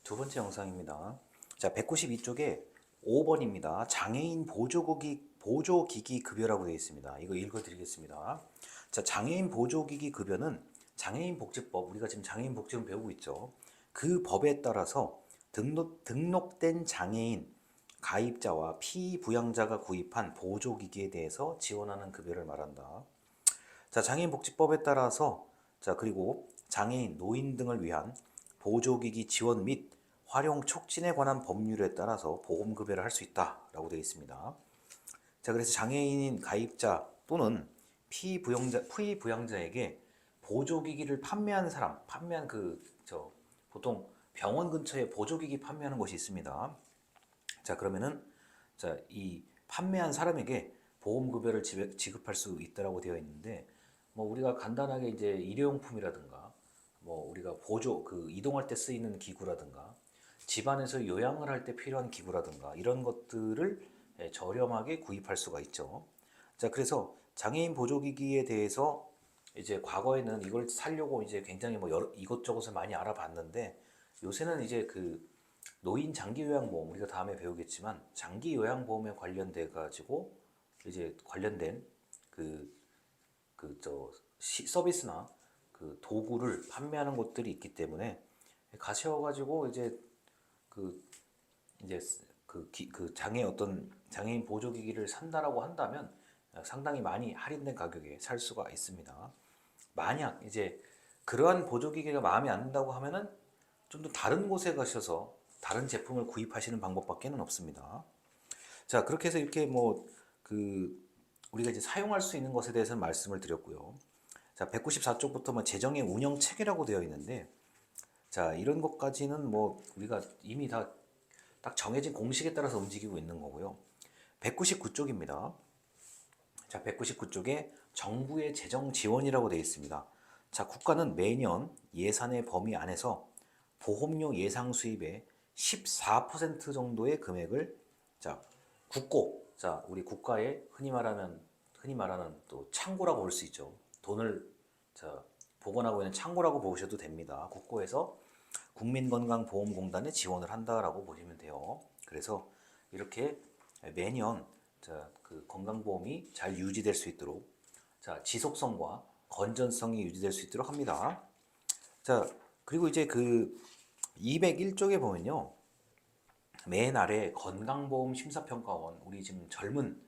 두 번째 영상입니다. 자, 192쪽에 5번입니다. 장애인 보조기기 급여라고 되어 있습니다. 이거 읽어드리겠습니다. 자, 장애인 보조기기 급여는 장애인복지법, 우리가 지금 장애인복지를 배우고 있죠. 그 법에 따라서 등록된 장애인 가입자와 피부양자가 구입한 보조기기에 대해서 지원하는 급여를 말한다. 자, 장애인복지법에 따라서 그리고 장애인, 노인 등을 위한 보조기기 지원 및 활용 촉진에 관한 법률에 따라서 보험급여를 할 수 있다라고 되어 있습니다. 자, 그래서 장애인 가입자 또는 피부양자에게 보조기기를 판매한 사람, 보통 병원 근처에 보조기기 판매하는 곳이 있습니다. 자, 그러면은 이 판매한 사람에게 보험급여를 지급할 수 있다라고 되어 있는데, 뭐 우리가 간단하게 이제 일회용품이라든가, 뭐 우리가 이동할 때 쓰이는 기구라든가, 집안에서 요양을 할 때 필요한 기구라든가 이런 것들을 저렴하게 구입할 수가 있죠. 자, 그래서 장애인 보조기기에 대해서 이제 과거에는 이걸 사려고 이제 굉장히 뭐 이것저것을 많이 알아봤는데, 요새는 이제 노인 장기 요양보험, 우리가 다음에 배우겠지만 장기 요양보험에 관련돼 가지고 이제 관련된 그 서비스나 도구를 판매하는 곳들이 있기 때문에 가셔가지고 그 이제 장애인 보조기기를 산다라고 한다면 상당히 많이 할인된 가격에 살 수가 있습니다. 만약 이제 그러한 보조기기가 마음에 안 든다고 하면은 좀 더 다른 곳에 가셔서 다른 제품을 구입하시는 방법밖에는 없습니다. 자, 그렇게 해서 이렇게 우리가 이제 사용할 수 있는 것에 대해서는 말씀을 드렸고요. 자, 194쪽부터 뭐 재정의 운영 체계라고 되어 있는데, 자, 이런 것까지는 뭐 우리가 이미 다 딱 정해진 공식에 따라서 움직이고 있는 거고요. 199쪽입니다. 자, 199쪽에 정부의 재정 지원이라고 되어 있습니다. 자, 국가는 매년 예산의 범위 안에서 보험료 예상 수입의 14% 정도의 금액을 우리 국가의 흔히 말하는 또 창고라고 볼 수 있죠. 돈을 보관하고 있는 창고라고 보셔도 됩니다. 국고에서 국민건강보험공단에 지원을 한다라고 보시면 돼요. 그래서 이렇게 매년 건강보험이 잘 유지될 수 있도록 지속성과 건전성이 유지될 수 있도록 합니다. 자, 그리고 이제 201쪽에 보면요. 맨 아래 건강보험 심사평가원, 우리 지금 젊은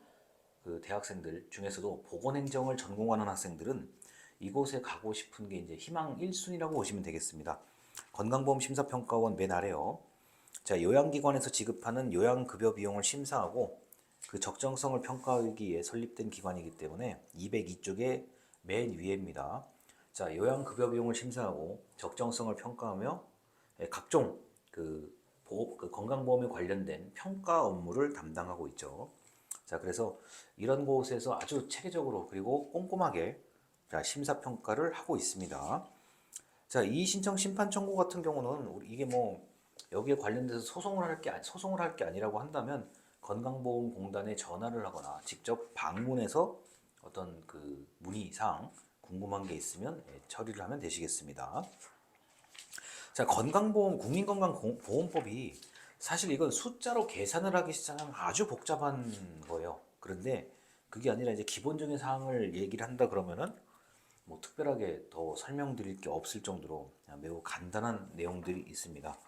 대학생들 중에서도 보건행정을 전공하는 학생들은 이곳에 가고 싶은 게 이제 희망 1순위라고 보시면 되겠습니다. 건강보험 심사평가원 맨 아래요. 자, 요양기관에서 지급하는 요양급여 비용을 심사하고 그 적정성을 평가하기 위해 설립된 기관이기 때문에 202쪽의 맨 위에입니다. 자, 요양급여 비용을 심사하고 적정성을 평가하며 각종 건강보험에 관련된 평가 업무를 담당하고 있죠. 자, 그래서 이런 곳에서 아주 체계적으로 그리고 꼼꼼하게 심사평가를 하고 있습니다. 자, 이의 신청 심판 청구 같은 경우는 이게 뭐 여기에 관련돼서 소송을 할 게 아니라고 한다면 건강보험공단에 전화를 하거나 직접 방문해서 어떤 문의사항 궁금한 게 있으면 처리를 하면 되시겠습니다. 자, 국민건강보험법이 사실 이건 숫자로 계산을 하기 시작하면 아주 복잡한 거예요. 그런데 그게 아니라 이제 기본적인 사항을 얘기를 한다 그러면은 뭐 특별하게 더 설명드릴 게 없을 정도로 매우 간단한 내용들이 있습니다.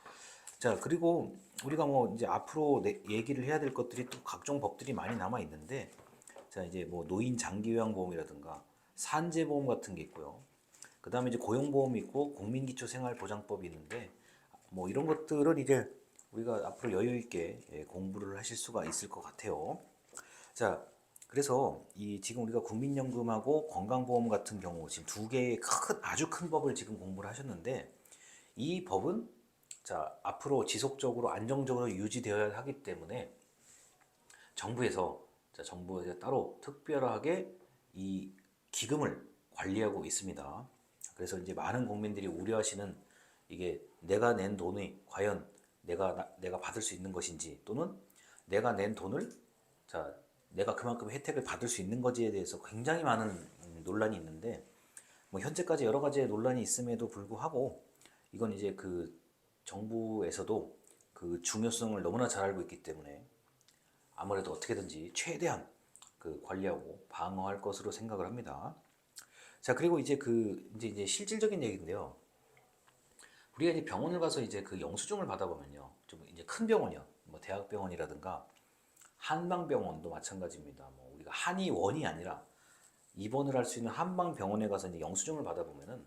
자, 그리고 우리가 뭐 이제 앞으로 얘기를 해야 될 것들이 또 각종 법들이 많이 남아 있는데, 자, 이제 뭐 노인 장기요양보험이라든가 산재보험 같은 게 있고요. 그 다음에 이제 고용보험이 있고 국민기초생활보장법이 있는데, 뭐 이런 것들을 이제 우리가 앞으로 여유 있게 공부를 하실 수가 있을 것 같아요. 자, 그래서 지금 우리가 국민연금하고 건강보험 같은 경우 지금 두 개의 아주 큰 법을 지금 공부를 하셨는데, 이 법은 앞으로 지속적으로 안정적으로 유지되어야 하기 때문에 정부에서 따로 특별하게 이 기금을 관리하고 있습니다. 그래서 이제 많은 국민들이 우려하시는 이게 내가 낸 돈이 과연 내가 받을 수 있는 것인지, 또는 내가 낸 돈을 내가 그만큼 혜택을 받을 수 있는 건지에 대해서 굉장히 많은 논란이 있는데, 뭐 현재까지 여러 가지의 논란이 있음에도 불구하고 이건 이제 정부에서도 그 중요성을 너무나 잘 알고 있기 때문에 아무래도 어떻게든지 최대한 그 관리하고 방어할 것으로 생각을 합니다. 자, 그리고 이제 이제 실질적인 얘기인데요. 우리가 이제 병원을 가서 이제 그 영수증을 받아보면요. 좀 이제 큰 병원이요. 뭐 대학병원이라든가 한방병원도 마찬가지입니다. 뭐 우리가 한의원이 아니라 입원을 할 수 있는 한방병원에 가서 이제 영수증을 받아보면은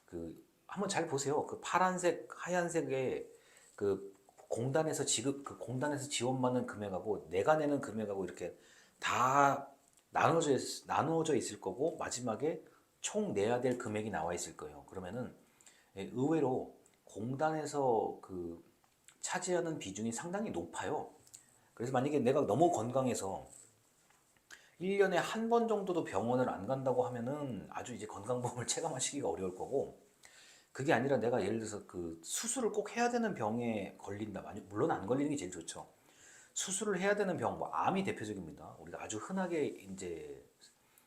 그 한번 잘 보세요. 그 파란색, 하얀색의 그 공단에서 지원받는 금액하고 내가 내는 금액하고 이렇게 다 나누어져 있을 거고 마지막에 총 내야 될 금액이 나와 있을 거예요. 그러면은 의외로 공단에서 그 차지하는 비중이 상당히 높아요. 그래서 만약에 내가 너무 건강해서 1년에 한 번 정도도 병원을 안 간다고 하면은 아주 이제 건강보험을 체감하시기가 어려울 거고, 그게 아니라 내가 예를 들어서 그 수술을 꼭 해야 되는 병에 걸린다. 물론 안 걸리는 게 제일 좋죠. 수술을 해야 되는 병, 뭐 암이 대표적입니다. 우리가 아주 흔하게 이제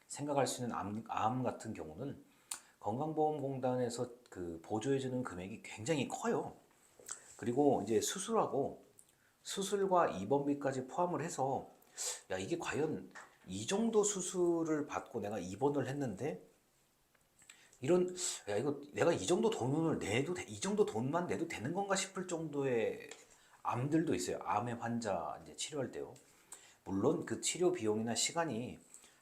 생각할 수 있는 암 같은 경우는 건강보험공단에서 그 보조해주는 금액이 굉장히 커요. 그리고 이제 수술과 입원비까지 포함을 해서 야, 이게 과연 이 정도 수술을 받고 내가 입원을 했는데 이런 야, 이거 내가 이 정도 돈을 이 정도 돈만 내도 되는 건가 싶을 정도의 암들도 있어요. 암의 환자 이제 치료할 때요. 물론 그 치료 비용이나 시간이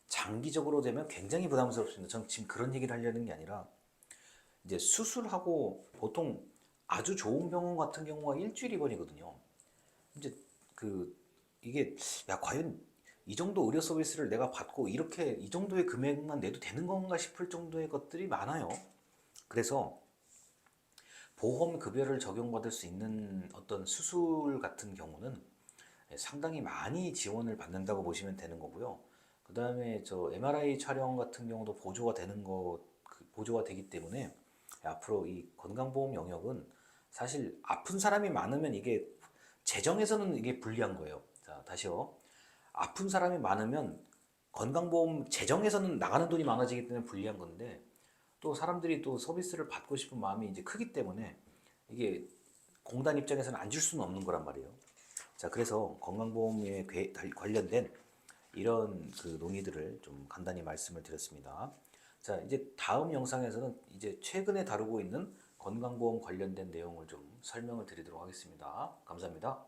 장기적으로 되면 굉장히 부담스럽습니다. 저는 지금 그런 얘기를 하려는 게 아니라 이제 수술하고 보통 아주 좋은 병원 같은 경우가 일주일 입원이거든요. 이제 그 이게 야 과연 이 정도 의료 서비스를 내가 받고 이렇게 이 정도의 금액만 내도 되는 건가 싶을 정도의 것들이 많아요. 그래서 보험 급여를 적용받을 수 있는 어떤 수술 같은 경우는 상당히 많이 지원을 받는다고 보시면 되는 거고요. 그 다음에 저 MRI 촬영 같은 경우도 보조가 되기 때문에 앞으로 이 건강보험 영역은 사실 아픈 사람이 많으면 이게 재정에서는 이게 불리한 거예요. 자, 다시요. 아픈 사람이 많으면 건강보험 재정에서는 나가는 돈이 많아지기 때문에 불리한 건데 또 사람들이 또 서비스를 받고 싶은 마음이 이제 크기 때문에 이게 공단 입장에서는 안 줄 수는 없는 거란 말이에요. 자, 그래서 건강보험에 관련된 이런 그 논의들을 좀 간단히 말씀을 드렸습니다. 자, 이제 다음 영상에서는 이제 최근에 다루고 있는 건강보험 관련된 내용을 좀 설명을 드리도록 하겠습니다. 감사합니다.